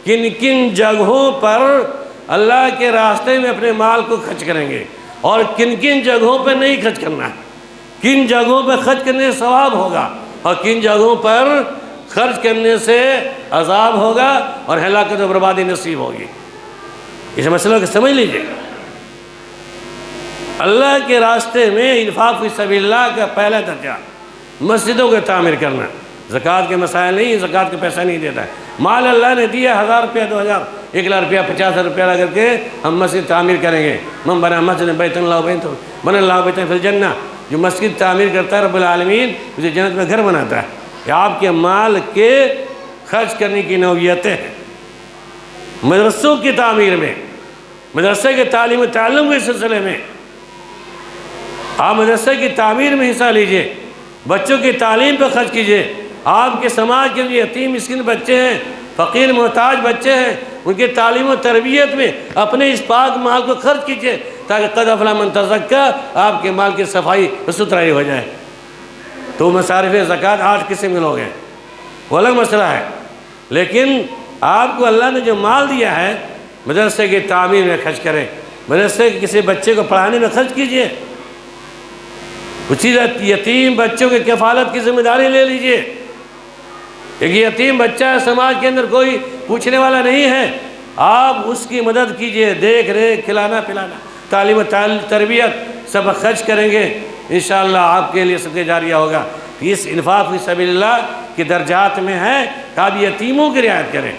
کن کن جگہوں پر اللہ کے راستے میں اپنے مال کو خرچ کریں گے اور کن کن جگہوں پہ نہیں خرچ کرنا ہے، کن جگہوں پہ خرچ کرنے سے ثواب ہوگا اور کن جگہوں پر خرچ کرنے سے عذاب ہوگا اور ہلاکت و بربادی نصیب ہوگی۔ اس مسئلہ کو سمجھ لیجئے۔ اللہ کے راستے میں انفاق فی سبیل اللہ کا پہلا درجہ مسجدوں کو تعمیر کرنا۔ زکوٰۃ کے مسائل نہیں، زکوٰۃ کا پیسہ نہیں دیتا ہے، مال اللہ نے دیا 1000 روپیہ 2000 1,00,000 روپیہ 50,000 روپیہ لگا کر کے ہم مسجد تعمیر کریں گے۔ من بنا مسجد بیت اللہ بن اللہ بیت فی الجنہ، جو مسجد تعمیر کرتا ہے رب العالمین اسے جنت میں گھر بناتا ہے۔ یہ آپ کے مال کے خرچ کرنے کی نوعیتیں ہیں۔ مدرسوں کی تعمیر میں، مدرسے کے تعلیم و تعلم کے سلسلے میں آپ مدرسے کی تعمیر میں حصہ لیجئے، بچوں کی تعلیم پہ خرچ کیجئے۔ آپ کے سماج کے جو یتیم مسکین بچے ہیں، فقیر محتاج بچے ہیں، ان کے تعلیم و تربیت میں اپنے اس پاک مال کو خرچ کیجئے تاکہ قد افلح من تزکیٰ، آپ کے مال کی صفائی و ستھرائی ہو جائے۔ تو مصارف زکوٰۃ آج کسے ملو گے وہ الگ مسئلہ ہے، لیکن آپ کو اللہ نے جو مال دیا ہے مدرسے کی تعمیر میں خرچ کریں، مدرسے کے کسی بچے کو پڑھانے میں خرچ کیجئے، اسی یتیم بچوں کی کفالت کی ذمہ داری لے لیجئے۔ ایک یتیم بچہ ہے، سماج کے اندر کوئی پوچھنے والا نہیں ہے، آپ اس کی مدد کیجئے، دیکھ ریکھ، کھلانا پلانا، تعلیم و تربیت سب خرچ کریں گے، انشاءاللہ آپ کے لیے صدقہ جاریہ ہوگا۔ اس انفاق فی سبیل اللہ کے درجات میں ہے کہ آپ یتیموں کی رعایت کریں۔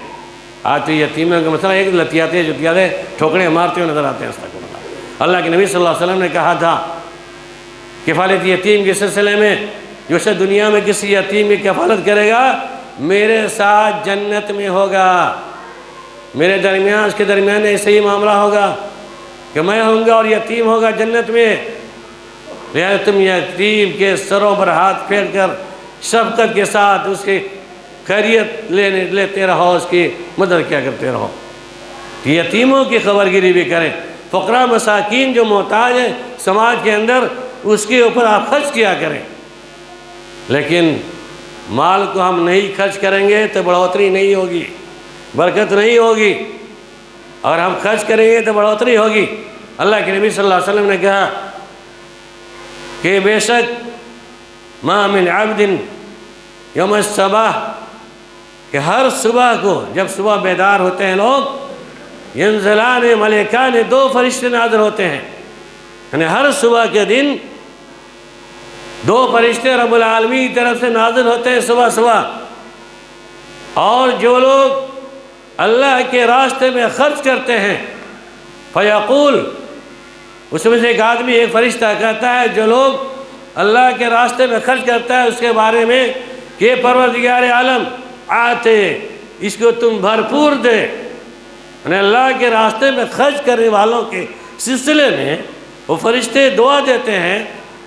آج تو یتیموں کا مسئلہ ایک لتیاتے جتیاتے ٹھوکریں مارتے ہوئے نظر آتے ہیں۔ استغفر اللہ کے نبی صلی اللہ علیہ وسلم نے کہا تھا کفالت یتیم کے سلسلے میں، جو شخص دنیا میں کسی یتیم کی کفالت کرے گا میرے ساتھ جنت میں ہوگا، میرے درمیان اس کے درمیان ایسے ہی معاملہ ہوگا کہ میں ہوں گا اور یتیم ہوگا جنت میں۔ لہذا تم یتیم کے سروں پر ہاتھ پھیر کر شفقت کے ساتھ اس کی خیریت لیتے رہو، اس کی مدد کیا کرتے رہو۔ یتیموں کی خبرگیری بھی کریں، فقراء مساکین جو محتاج ہیں سماج کے اندر اس کے اوپر آپ خرچ کیا کریں۔ لیکن مال کو ہم نہیں خرچ کریں گے تو بڑھوتری نہیں ہوگی، برکت نہیں ہوگی، اور ہم خرچ کریں گے تو بڑھوتری ہوگی۔ اللہ کے نبی صلی اللہ علیہ وسلم نے کہا کہ بے شک ما من عبد یوم الصباح، کہ ہر صبح کو جب صبح بیدار ہوتے ہیں لوگ، ینزلان ملکان، 2 فرشتے نازل ہوتے ہیں، یعنی ہر صبح کے دن 2 فرشتے رب العالمین کی طرف سے نازل ہوتے ہیں صبح صبح، اور جو لوگ اللہ کے راستے میں خرچ کرتے ہیں فیقول، اس میں سے ایک آدمی ایک فرشتہ کہتا ہے جو لوگ اللہ کے راستے میں خرچ کرتا ہے اس کے بارے میں کہ پروردگار عالم آتے اس کو تم بھرپور دے، یعنی اللہ کے راستے میں خرچ کرنے والوں کے سلسلے میں وہ فرشتے دعا دیتے ہیں،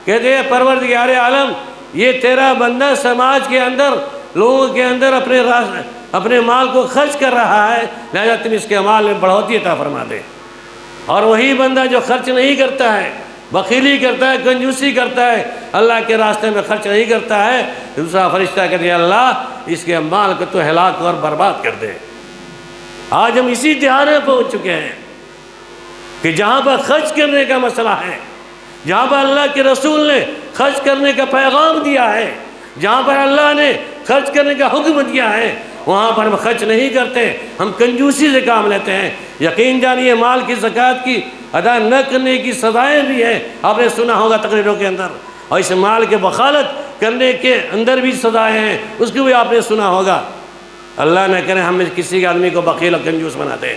کہتے ہیں پروردگار عالم یہ تیرا بندہ سماج کے اندر لوگوں کے اندر اپنے مال کو خرچ کر رہا ہے، لہذا تم اس کے مال میں بڑھوتی عطا فرما دے۔ اور وہی بندہ جو خرچ نہیں کرتا ہے، بخیلی کرتا ہے، کنجوسی کرتا ہے، اللہ کے راستے میں خرچ نہیں کرتا ہے، دوسرا فرشتہ کہتے ہیں اللہ اس کے مال کو تو ہلاک اور برباد کر دے۔ آج ہم اسی دہانے پہنچ چکے ہیں کہ جہاں پر خرچ کرنے کا مسئلہ ہے، جہاں پر اللہ کے رسول نے خرچ کرنے کا پیغام دیا ہے، جہاں پر اللہ نے خرچ کرنے کا حکم دیا ہے، وہاں پر ہم خرچ نہیں کرتے، ہم کنجوسی سے کام لیتے ہیں۔ یقین جانیے مال کی زکوٰۃ کی ادا نہ کرنے کی سزائیں بھی ہیں، آپ نے سنا ہوگا تقریروں کے اندر، اور اس مال کے بخالت کرنے کے اندر بھی سزائیں ہیں، اس کو بھی آپ نے سنا ہوگا۔ اللہ نہ کرے ہم کسی آدمی کو بخیل اور کنجوس بنا دیں۔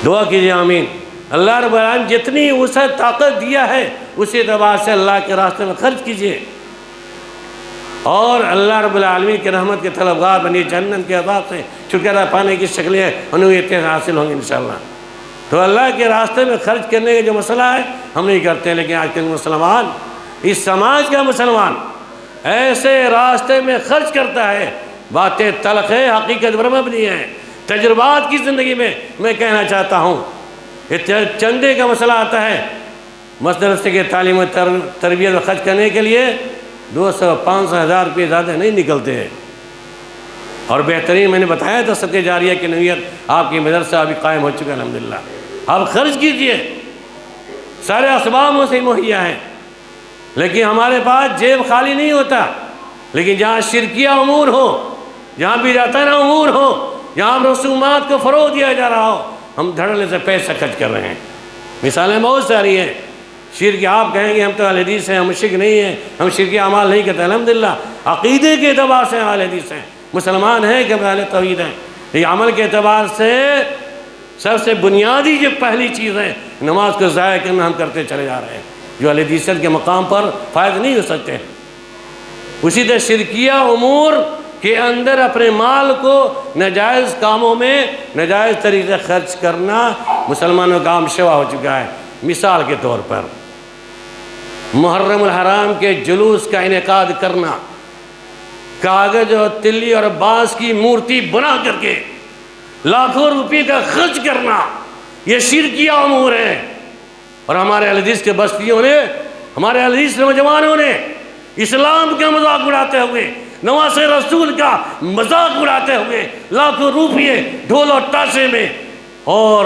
دعا کیجیے آمین۔ اللہ رب العالمین جتنی اسے طاقت دیا ہے اسی اعتبار سے اللہ کے راستے میں خرچ کیجیے، اور اللہ رب العالمین کی رحمت کے طلبگار بنی، جنت کے عذاب سے چھٹکارا پانے کی شکلیں انہیں حاصل ہوں گی انشاءاللہ۔ تو اللہ کے راستے میں خرچ کرنے کا جو مسئلہ ہے ہم نہیں کرتے، لیکن آج کے مسلمان، اس سماج کا مسلمان ایسے راستے میں خرچ کرتا ہے، باتیں تلخ ہے، حقیقت پر مبنی ہیں۔ تجربات کی زندگی میں میں کہنا چاہتا ہوں، چندے کا مسئلہ آتا ہے، مدرسے کے تعلیم و تربیت میں خرچ کرنے کے لیے 200 500 ہزار روپے زیادہ نہیں نکلتے ہیں، اور بہترین میں نے بتایا تھا صدقہ جاریہ کی نوعیت آپ کی مدرسہ ابھی قائم ہو چکا ہے الحمدللہ. آپ خرچ کیجئے، سارے اسباب سے مہیا ہیں، لیکن ہمارے پاس جیب خالی نہیں ہوتا. لیکن جہاں شرکیہ امور ہو، جہاں بدعتانہ امور ہو، جہاں رسومات کو فروغ دیا جا رہا ہو، ہم دھڑلے سے پیسہ خرچ کر رہے ہیں. مثالیں بہت ساری ہیں. شرک آپ کہیں گے ہم تو اہل حدیث ہیں، ہم مشرک نہیں ہیں، ہم شرکی اعمال نہیں کرتے. الحمدللہ عقیدے کے اعتبار سے اہل حدیث ہیں، مسلمان ہیں کہ اہل توحید ہیں. یہ عمل کے اعتبار سے سب سے بنیادی جو پہلی چیز ہے، نماز کو ضائع کرنا ہم کرتے چلے جا رہے ہیں، جو اہل حدیثیت کے مقام پر فائز نہیں ہو سکتے. اسی طرح شرکیہ امور کے اندر اپنے مال کو ناجائز کاموں میں ناجائز طریقے سے خرچ کرنا مسلمانوں کا عام شوا ہو چکا ہے. مثال کے طور پر محرم الحرام کے جلوس کا انعقاد کرنا، کاغذ اور تلی اور بانس کی مورتی بنا کر کے لاکھوں روپے کا خرچ کرنا، یہ شرکیہ امور ہے. اور ہمارے اہل حدیث کے بستیوں نے، ہمارے اہل حدیث نوجوانوں نے اسلام کا مذاق اڑاتے ہوئے، نواز رسول کا مذاق اڑاتے ہوئے لاکھوں روپے ڈھول اور تاشے میں اور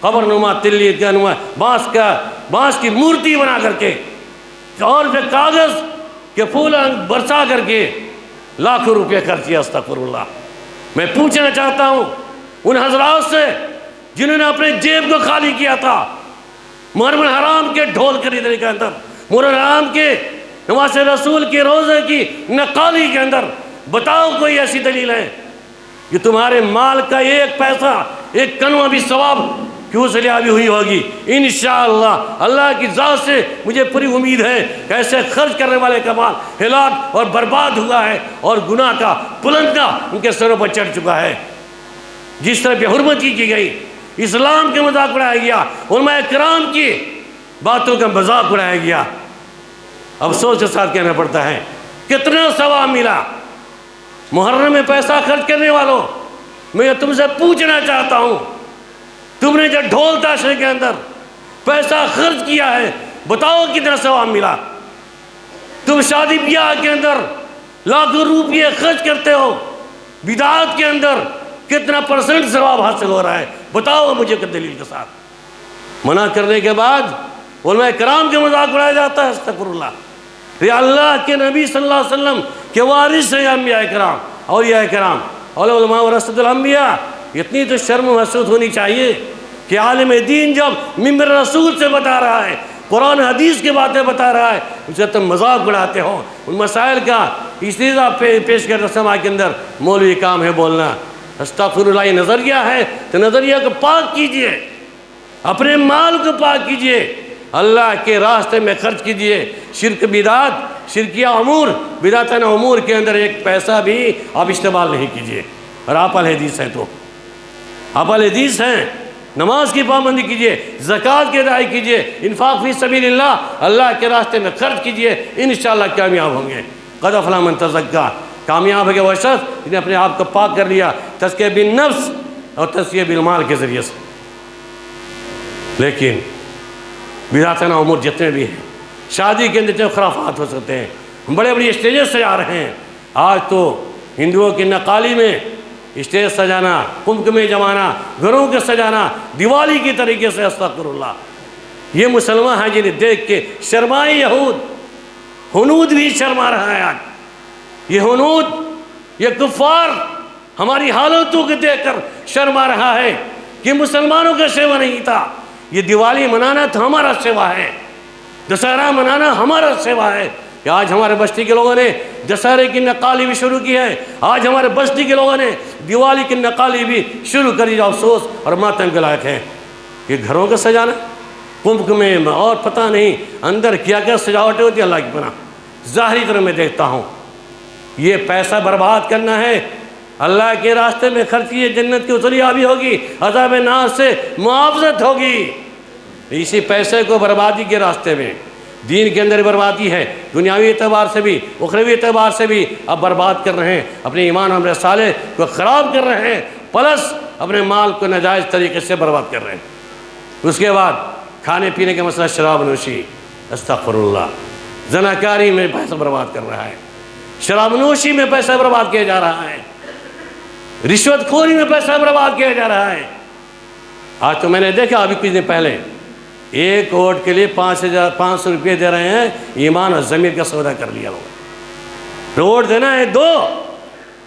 قبر نما تلی کا نما بانس کی مورتی بنا کر کے اور پھر کاغذ کے پھول برسا کر کے لاکھوں روپے خرچ کیا. استغفر اللہ. میں پوچھنا چاہتا ہوں ان حضرات سے جنہوں نے اپنے جیب کو خالی کیا تھا محرم الحرام کے ڈھول خریدنے کے اندر، محرم الحرام کے نماز رسول کے روزے کی نقالی کے اندر. بتاؤ کوئی ایسی دلیل ہے کہ تمہارے مال کا ایک پیسہ، ایک کنواں بھی ثواب کیوں سے لیا بھی ہوئی ہوگی؟ انشاءاللہ اللہ کی ذات سے مجھے پوری امید ہے کہ ایسے خرچ کرنے والے کا مال ہلاک اور برباد ہوا ہے اور گناہ کا پلندہ ان کے سروں پر چڑھ چکا ہے. جس طرح بے حرمتی کی گئی، اسلام کا مذاق اڑایا گیا، علماء کرام کی باتوں کا مذاق اڑایا گیا. افسوس کے ساتھ کہنا پڑتا ہے کتنا ثواب ملا. محرم میں پیسہ خرچ کرنے والوں، میں تم سے پوچھنا چاہتا ہوں، تم نے جو ڈھول تاشے کے اندر پیسہ خرچ کیا ہے بتاؤ کتنا ثواب ملا. تم شادی بیاہ کے اندر لاکھوں روپے خرچ کرتے ہو، بدعات کے اندر کتنا پرسنٹ ثواب حاصل ہو رہا ہے بتاؤ مجھے کہ دلیل کے ساتھ. منع کرنے کے بعد علماء کرام کے مذاق اڑایا جاتا ہے. استغفر اللہ. یہ اللہ کے نبی صلی اللہ علیہ وسلم کے وارث ہیں انبیاء کرام، اولیاء کرام، علماء ورثۃ الانبیاء. اتنی تو شرم محسوس ہونی چاہیے کہ عالم دین جب ممبر رسول سے بتا رہا ہے، قرآن حدیث کی باتیں بتا رہا ہے، اسے تم مذاق اڑاتے ہو. ان مسائل کا استضاء پیش کر سماع کے اندر مولوی کام ہے بولنا. استغفر اللہ. یہ نظریہ ہے تو نظریہ کو پاک کیجئے، اپنے مال کو پاک کیجئے، اللہ کے راستے میں خرچ کیجئے. شرک بدعات، شرکیہ امور، بدعتانہ امور کے اندر ایک پیسہ بھی آپ استعمال نہیں کیجئے. اور آپ اہل حدیث ہیں تو آپ اہل حدیث ہیں، نماز کی پابندی کیجئے، زکوٰۃ کی ادائیگی کیجئے، انفاق فی سبیل اللہ، اللہ کے راستے میں خرچ کیجئے، انشاءاللہ کامیاب ہوں گے. قد افلح من تزکیٰ. کامیاب ہے کہ وہ شخص جس نے اپنے آپ کو پاک کر لیا تزکیہ بالنفس اور تزکیہ بالمال کے ذریعے سے. لیکن بدعتانہ امور جتنے بھی ہیں، شادی کے اندر جتنے خرافات ہو سکتے ہیں، ہم بڑے بڑی اسٹیجز سجا رہے ہیں. آج تو ہندوؤں کی نقالی میں اسٹیج سجانا، کمبھ میں جمانا، گھروں کے سجانا دیوالی کی طریقے سے. استغفر اللہ. یہ مسلمان ہیں جنہیں دیکھ کے شرمائے یہود. ہنود بھی شرما رہا ہے آج. یہ ہنود، یہ کفار ہماری حالتوں کو دیکھ کر شرما رہا ہے کہ مسلمانوں کا شیوا نہیں تھا. یہ دیوالی منانا تو ہمارا شیوا ہے، دسہرہ منانا ہمارا شیوا ہے. کہ آج ہمارے بستی کے لوگوں نے دسہرے کی نقالی بھی شروع کی ہے، آج ہمارے بستی کے لوگوں نے دیوالی کی نقالی بھی شروع کری. افسوس اور ماتم کے لائق ہے. یہ گھروں کا سجانا، کمبھ میں اور پتہ نہیں اندر کیا کیا سجاوٹیں ہوتی ہیں، اللہ کی پناہ ظاہری طرح میں دیکھتا ہوں. یہ پیسہ برباد کرنا ہے، اللہ کے راستے میں خرچ کیے، جنت کی اتریابی ہوگی، عذاب نار سے معاوضت ہوگی. اسی پیسے کو بربادی کے راستے میں، دین کے اندر بربادی ہے، دنیاوی اعتبار سے بھی اخروی اعتبار سے بھی اب برباد کر رہے ہیں. اپنے ایمان عمل صالح کو خراب کر رہے ہیں، پلس اپنے مال کو ناجائز طریقے سے برباد کر رہے ہیں. اس کے بعد کھانے پینے کا مسئلہ، شراب نوشی. استغفر اللہ. زناکاری میں پیسہ برباد کر رہا ہے، شراب نوشی میں پیسہ برباد کیا جا رہا ہے. رشوت خوری میں پیسہ برباد کیا جا رہا ہے۔ آج تو میں نے دیکھا ابھی کچھ دن پہلے 1 ووٹ کے لیے 500 روپئے دے رہے ہیں، ایمان اور ضمیر کا سودا کر لیا لوگوں۔ ووٹ دینا ہے دو،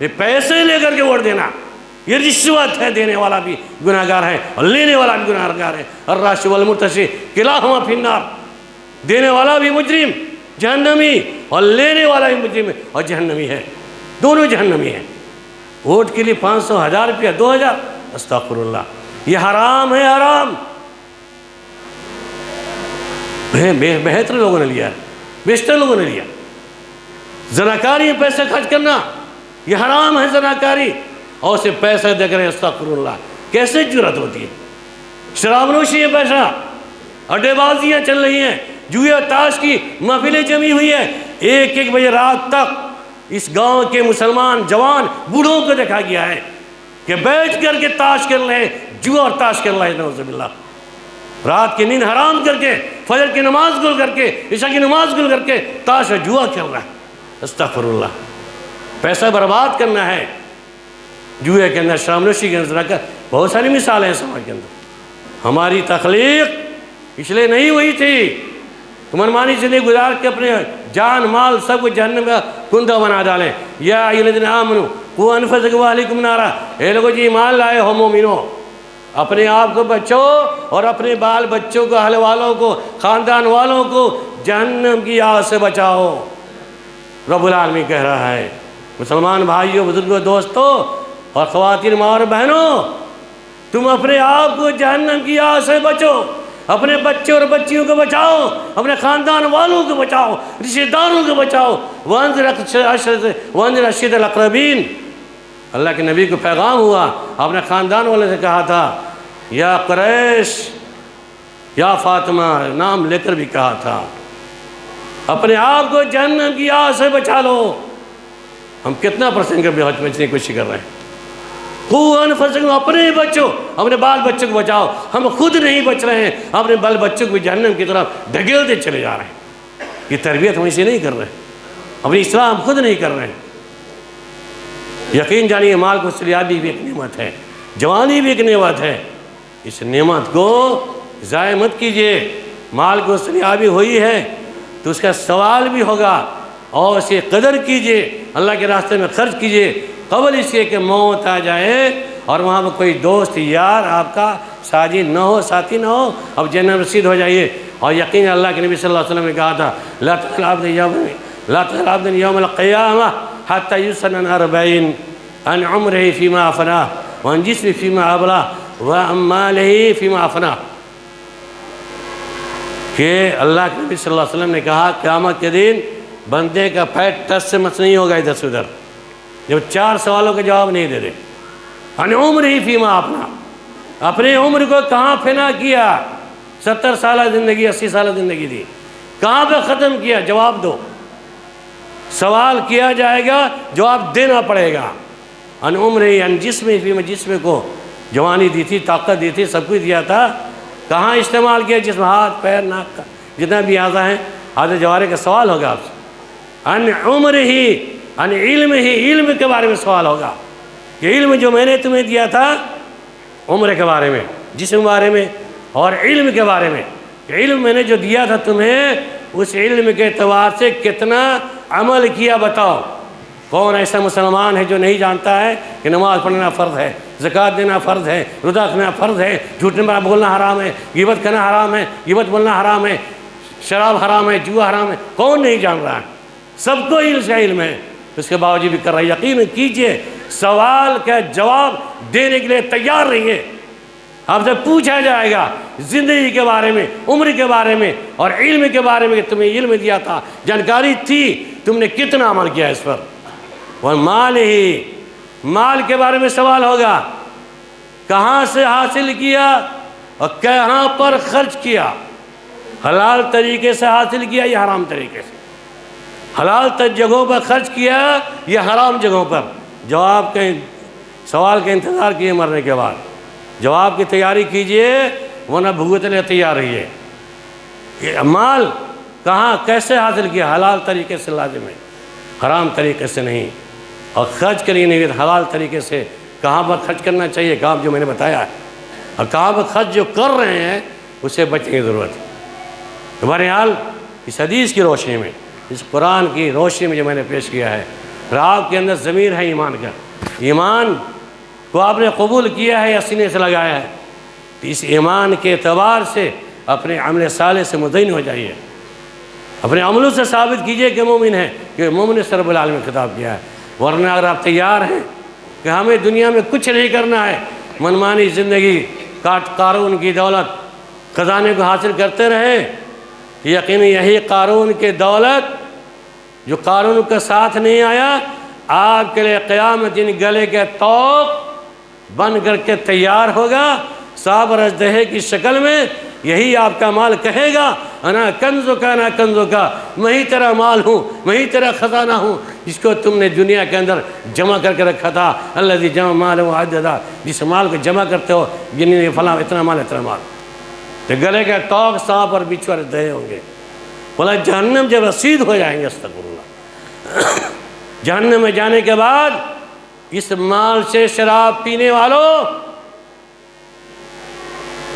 یہ پیسے لے کر کے ووٹ دینا، یہ رشوت ہے۔ دینے والا بھی گناہ گار ہے اور لینے والا بھی گناہ گار ہے۔ الراشی والمرتشی کلاہما فی النار، دینے والا بھی مجرم جہنمی اور لینے والا بھی مجرم اور جہنمی ہے، دونوں جہنمی ہیں۔ ووٹ کے لیے 500، 1000 روپیہ، 2000، استغفر اللہ، یہ حرام ہے، حرام۔ بہتر لوگوں نے لیا ہے، بیشتر لوگوں نے لیا۔ زناکاری میں پیسے خرچ کرنا یہ حرام ہے، زناکاری، اور اسے پیسے دے کر استغفر اللہ، کیسے جرأت ہوتی ہے؟ شراب نوشی ہے پیسہ، اڈے بازیاں چل رہی ہیں، جوئے تاش کی محفلیں جمی ہوئی ہیں۔ 1 بجے رات تک اس گاؤں کے مسلمان جوان بوڑھوں کو دیکھا گیا ہے کہ بیٹھ کر کے تاش کر رہے ہیں، جوا اور تاش کر رہے ہیں، نعوذ باللہ۔ رات کی نیند حرام کر کے، فجر کی نماز گل کر کے، عشاء کی نماز گل کر کے تاش اور جوا کھیل رہا ہے، استغفر اللہ۔ پیسہ برباد کرنا ہے جوئے کے اندر، شراب نوشی کے اندر، بہت ساری مثالیں ہیں سماج کے اندر۔ ہماری تخلیق اس لیے نہیں ہوئی تھی تم منمانی زندگی گزار کے اپنے جان مال سب کو جہنم کا کندا بنا ڈالیں۔ یا ایھا الذین آمنوا قوا انفسکم واہلیکم نارا، اے لوگوں جی ایمان لائے ہو مومنو، اپنے آپ کو بچو اور اپنے بال بچوں کو، اہل والوں کو، خاندان والوں کو جہنم کی آگ سے بچاؤ۔ رب العالمین کہہ رہا ہے۔ مسلمان بھائیوں، بزرگوں، دوستوں اور خواتین، ماں اور بہنوں، تم اپنے آپ کو جہنم کی آگ سے بچو، اپنے بچے اور بچیوں کو بچاؤ، اپنے خاندان والوں کو بچاؤ، رشتہ داروں کو بچاؤ۔ وانذر عشیرتک الاقربین، اللہ کے نبی کو پیغام ہوا، اپنے خاندان والوں سے کہا تھا یا قریش، یا فاطمہ، نام لے کر بھی کہا تھا، اپنے آپ کو جہنم کی آگ سے بچا لو۔ ہم کتنا پرسنٹ کے بچنے کی کوشش کر رہے ہیں؟ قوا انفسکم، اپنے بچوں، اپنے بال بچوں کو بچاؤ۔ ہم خود نہیں بچ رہے ہیں، اپنے بال بچوں کو جہنم کی طرف ڈھکیلتے چلے جا رہے ہیں۔ یہ تربیت ہم اسے نہیں کر رہے ہیں، اپنی اصلاح ہم خود نہیں کر رہے ہیں۔ یقین جانیے مال کو سلیابی بھی ایک نعمت ہے، جوانی بھی ایک نعمت ہے، اس نعمت کو ضائع مت کیجیے۔ مال کو سلیابی ہوئی ہے تو اس کا سوال بھی ہوگا، اور اسے قدر کیجیے، اللہ کے راستے میں خرچ کیجیے، قبل اس کے کہ موت آ جائے اور وہاں پر کوئی دوست یار آپ کا ساجی نہ ہو، ساتھی نہ ہو، اب جنت رسید ہو جائیے۔ اور یقین اللہ کے نبی صلی اللہ علیہ وسلم نے کہا تھا لا تخل عبد یوم القیامہ حتی یسأل عن 40 عن عمرہ فیما افناہ وعن جسمہ فیما ابلاہ وعن مالہ فیما افناہ، کہ اللہ کے نبی صلی اللہ علیہ وسلم نے کہا قیامت کے دن بندے کا پیٹ ٹس سے مس نہیں ہوگا ادھر سے ادھر، جب 4 سوالوں کا جواب نہیں دے دے۔ عن عمرہ فیما افناہ، اپنے عمر کو کہاں فنا کیا؟ 70 سالہ زندگی، 80 سالہ زندگی دی، کہاں پہ ختم کیا؟ جواب دو۔ سوال کیا جائے گا، جواب دینا پڑے گا۔ ان عمرہ، ان جسم، فیما، جسم کو جوانی دی تھی، طاقت دی تھی، سب کچھ دیا تھا، کہاں استعمال کیا؟ جسم، ہاتھ، پیر، ناک کا جتنا بھی اعضاء ہیں، اعضاء جوارح کا سوال ہوگا آپ سے۔ ان عمرہ، ان علم ہی، علم کے بارے میں سوال ہوگا کہ علم جو میں نے تمہیں دیا تھا، عمر کے بارے میں، جسم کے بارے میں اور علم کے بارے میں، علم میں نے جو دیا تھا تمہیں، اس علم کے اعتبار سے کتنا عمل کیا بتاؤ۔ کون ایسا مسلمان ہے جو نہیں جانتا ہے کہ نماز پڑھنا فرض ہے، زکوٰۃ دینا فرض ہے، روزہ رکھنا فرض ہے، جھوٹ بولنا حرام ہے، غیبت کرنا حرام ہے، غیبت بولنا حرام ہے، شراب حرام ہے، جوا حرام ہے؟ کون نہیں جان رہا ہے؟ سب کو اس کا علم ہے، اس کے باوجود بھی کر رہا ہے۔ یقین کیجئے سوال کا جواب دینے کے لیے تیار رہیے۔ آپ سے پوچھا جائے گا زندگی کے بارے میں، عمر کے بارے میں اور علم کے بارے میں، کہ تمہیں علم دیا تھا، جانکاری تھی، تم نے کتنا عمل کیا اس پر۔ ومال ہی، مال کے بارے میں سوال ہوگا، کہاں سے حاصل کیا اور کہاں پر خرچ کیا؟ حلال طریقے سے حاصل کیا یا حرام طریقے سے؟ حلال جگہوں پر خرچ کیا یا حرام جگہوں پر؟ جواب کے سوال کا انتظار کیے مرنے کے بعد، جواب کی تیاری کیجئے، ورنہ بھگتنے تیار رہیے۔ یہ مال کہاں کیسے حاصل کیا؟ حلال طریقے سے لازم ہے، حرام طریقے سے نہیں۔ اور خرچ کریں نہیں حلال طریقے سے، کہاں پر خرچ کرنا چاہیے، کہاں جو میں نے بتایا ہے، اور کہاں پر خرچ جو کر رہے ہیں اسے بچنے کی ضرورت ہے۔ تو بہرحال اس حدیث کی روشنی میں، اس قرآن کی روشنی میں جو میں نے پیش کیا ہے، اور آپ کے اندر ضمیر ہے ایمان کا، ایمان کو آپ نے قبول کیا ہے یا سینے سے لگایا ہے، تو اس ایمان کے اعتبار سے اپنے عمل صالح سے مدین ہو جائیے، اپنے عملوں سے ثابت کیجئے کہ مومن ہے، کہ مومن سے رب العالمین نے خطاب کیا ہے۔ ورنہ اگر آپ تیار ہیں کہ ہمیں دنیا میں کچھ نہیں کرنا ہے، منمانی زندگی، قارون کی دولت، خزانے کو حاصل کرتے رہے، یقینی یہی قارون کی دولت جو قارون کا ساتھ نہیں آیا، آپ کے لیے قیامت دن گلے کے توق بن کر کے تیار ہوگا، صابر اژدہے کی شکل میں۔ یہی آپ کا مال کہے گا، انا کنزو کا انا کنزو کا، میں ہی تیرا مال ہوں، میں ہی تیرا خزانہ ہوں، جس کو تم نے دنیا کے اندر جمع کر کے رکھا تھا۔ الذی جمع مالہ وعددہ، جس مال کو جمع کرتے ہو، گننے فلاں اتنا مال اتنا مال، تو گلے کے توق سانپ اور بچھو اژدہے ہوں گے۔ بولا جہنم جب رسید ہو جائیں گے، استغفر اللہ، جہنم میں جانے کے بعد اس مال سے شراب پینے والوں،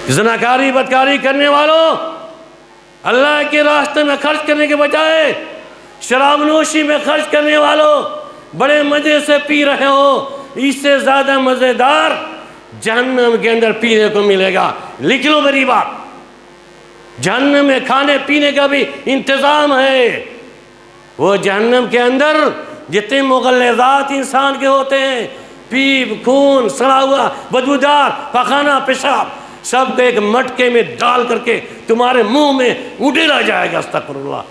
زناکاری بدکاری کرنے والوں، اللہ کے راستے میں خرچ کرنے کے بجائے شراب نوشی میں خرچ کرنے والوں، بڑے مزے سے پی رہے ہو، اس سے زیادہ مزیدار جہنم کے اندر پینے کو ملے گا۔ لکھ لو میری بات، جہنم میں کھانے پینے کا بھی انتظام ہے۔ وہ جہنم کے اندر جتنے مغلظات انسان کے ہوتے ہیں، پیپ، خون، سڑا ہوا بدبودار پخانہ، پیشاب، سب کو ایک مٹکے میں ڈال کر کے تمہارے منہ میں اڈیلا جائے گا۔ استغفر اللہ،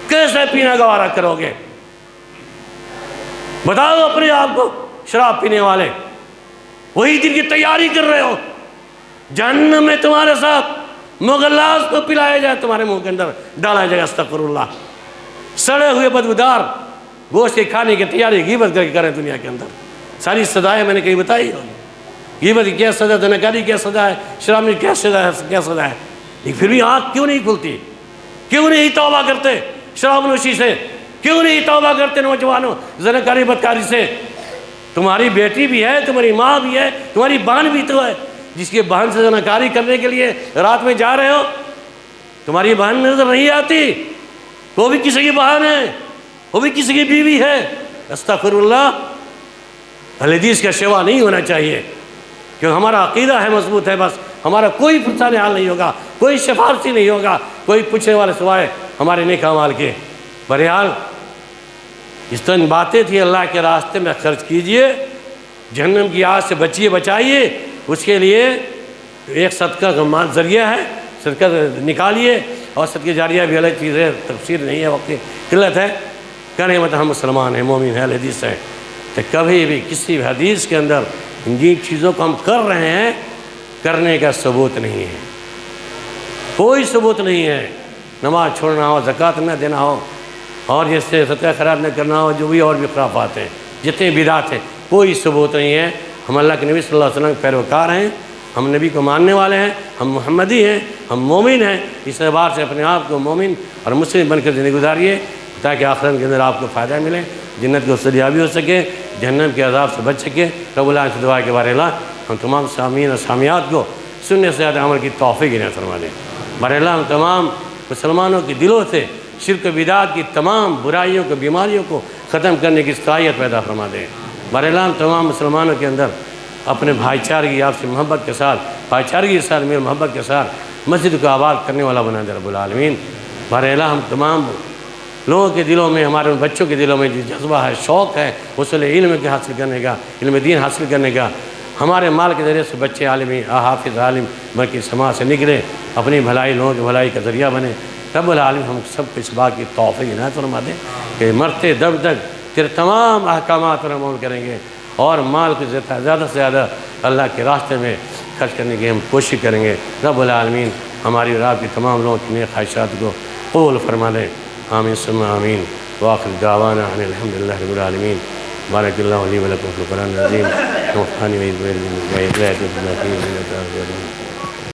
کیسے پینا گوارا کرو گے؟ بتاؤ اپنے آپ کو، شراب پینے والے وہی دن کی تیاری کر رہے ہو، جہنم میں تمہارے ساتھ مغلاظ کو پلایا جائے، تمہارے منہ کے اندر ڈالا جائے گا۔ استغفر اللہ، سڑے ہوئے بدبودار گوشت کے کھانے کی تیاری غیبت کر کے کریں دنیا کے اندر۔ ساری سزائیں میں نے کہیں بتائی ہوگی، غیبت کی کیا سزا، زناکاری کیا سزا ہے، شراب میں کیا سزا ہے، لیکن پھر بھی آنکھ کیوں نہیں کھلتی؟ کیوں نہیں توبہ کرتے شراب نوشی سے؟ کیوں نہیں توبہ کرتے نوجوانوں زناکاری بدکاری سے؟ تمہاری بیٹی بھی ہے، تمہاری ماں بھی ہے، تمہاری بہن بھی تو ہے، جس کی بہن سے زناکاری کرنے کے لیے رات میں جا رہے ہو، تمہاری بہن نظر نہیں آتی؟ وہ بھی کسی کی بہن ہے، وہ بھی کسی کی بیوی ہے۔ استغفر اللہ، اہل حدیث کا شیوا نہیں ہونا چاہیے، کیونکہ ہمارا عقیدہ ہے مضبوط ہے، بس ہمارا کوئی پرسان حال نہیں ہوگا، کوئی سفارشی نہیں ہوگا، کوئی پوچھنے والے سوائے ہمارے نیک اعمال کے۔ بہرحال اس طرح باتیں تھی، اللہ کے راستے میں خرچ کیجئے، جہنم کی آگ سے بچیے، بچائیے۔ اس کے لیے ایک صدقہ کا ذریعہ ہے، صدقہ نکالیے، اور صدقہ جاریہ بھی الگ چیز ہے، تفسیر نہیں ہے، وقت کی قلت ہے، کہنے مت ہم مسلمان ہیں، مومن ہیں، اہل حدیث ہیں، کہ کبھی بھی کسی بھی حدیث کے اندر جن چیزوں کو ہم کر رہے ہیں کرنے کا ثبوت نہیں ہے، کوئی ثبوت نہیں ہے۔ نماز چھوڑنا ہو، زکوٰۃ نہ دینا ہو، اور جیسے صدقہ خیرات نہ کرنا ہو، جو بھی اور بھی خرافات ہیں، جتنے بدعات ہیں، کوئی ثبوت نہیں ہے۔ ہم اللہ کے نبی صلی اللہ علیہ وسلم کے پیروکار ہیں، ہم نبی کو ماننے والے ہیں، ہم محمدی ہیں، ہم مومن ہیں۔ اس اعتبار سے اپنے آپ کو مومن اور مسلم بن کر زندگی گزاریے، تاکہ آخرت کے اندر آپ کو فائدہ ملے، جنت کو دستیابی ہو سکے، جہنم کے عذاب سے بچ سکے۔ رب العالمین سے دعا کے بارے اللہ ہم تمام سامعین اور سامعات کو سننے سے زیادہ عمل کی توفیق عنایت فرما دیں۔ بارے اللہ ہم تمام مسلمانوں کے دلوں سے شرک و بدعات کی تمام برائیوں کو، بیماریوں کو ختم کرنے کی صلاحیت پیدا فرما دیں۔ بارے اللہ ہم تمام مسلمانوں کے اندر اپنے بھائی چارگی، آپ سے محبت کے ساتھ، بھائی چارگی کے ساتھ، میرے محبت کے ساتھ مسجد کو آباد کرنے والا بنا دے رب العالمین۔ بارے اللہ ہم تمام لوگوں کے دلوں میں، ہمارے ان بچوں کے دلوں میں جو جذبہ ہے، شوق ہے حصول علم کے حاصل کرنے کا، علم دین حاصل کرنے کا، ہمارے مال کے ذریعے سے بچے عالمی، حافظ، عالم بلکہ سماج سے نکلے، اپنی بھلائی، لوگوں کی بھلائی کا ذریعہ بنے۔ رب العالمین ہم سب کو اس بات کی توفیق عنایت فرما دے کہ مرتے دم تک تیرے تمام احکامات پر عمل کریں گے، اور مال کو زیادہ سے زیادہ اللہ کے راستے میں خرچ کرنے کی ہم کوشش کریں گے۔ رب العالمین ہماری اور آپ کی تمام لوگوں کی نیک خواہشات کو قبول فرما دے۔ آمین ثم آمین۔ وآخر دعوانا ان الحمد للہ رب العالمین۔ بارک اللہ علی و لکم فی القرآن العظیم۔